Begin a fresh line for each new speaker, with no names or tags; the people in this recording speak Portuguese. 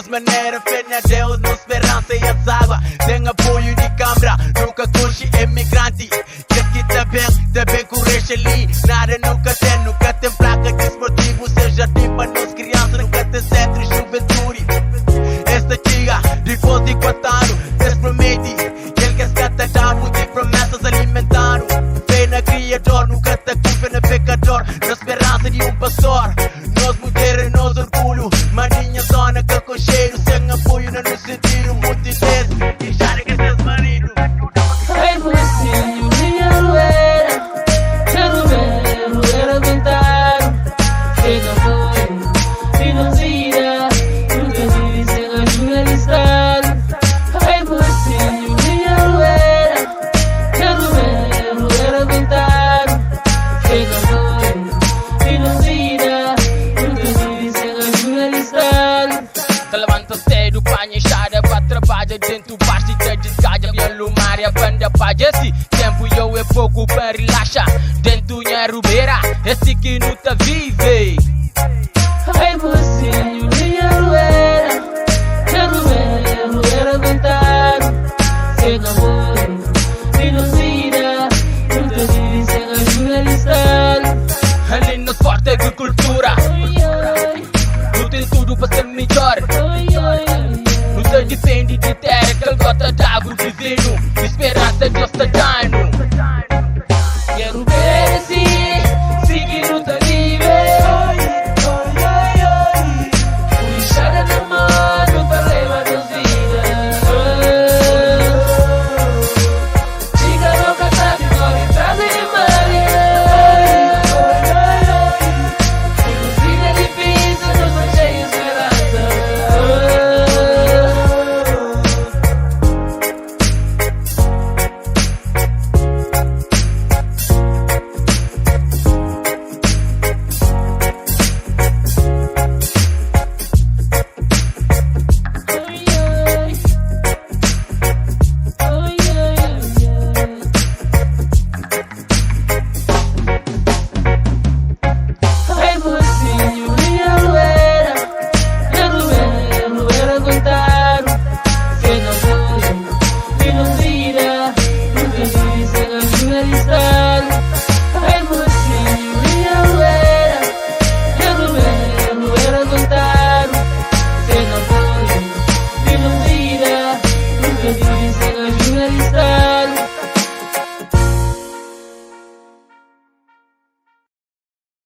maneiras, fé na Deus, na esperança e as águas. Sem apoio de câmara, nunca curte imigrante. Que tá bem com recha ali. Nada nunca tem placa desportivo. Seja tipo nos crianças, nunca tem centro de juventude. Esta tia, depois de 4 anos, Deus promete. Ele quer escatar tamo de promessas alimentando. Fé na Criador, nunca tá com fé na pecador. Na esperança de pastor. Nós mulheres, nós orgulho. Maninha zona que com cheiro. Sem apoio, não nos sentiram muito intenso. E já que seus maridos.
Ai, mocinho, minha rueira. Rueira ventaro. Chega foi, e não tira. Nunca vive sem ajuda de estado. Ai, mocinho, minha rueira. Rueira ventaro. Chega foi, e não tira. Nunca vive sem ajuda de estado.
Te levanta cedo, panha inchada, pra trabalhar dentro do baixo e te desgaja. Minha lumar e a banda paga. Esse tempo eu é pouco para relaxar. Dentro da rubeira, esse que não tá vive.
Ai, mocinho, minha rueira. Rueira ventaro. Chega foi, e não tira. Nunca vive sem ajuda de estado.
Ali nos forte agricultura. Não tem tudo para ser melhor. Não se depende de terra que ele gota d'água divino. Esperança Deus te dá.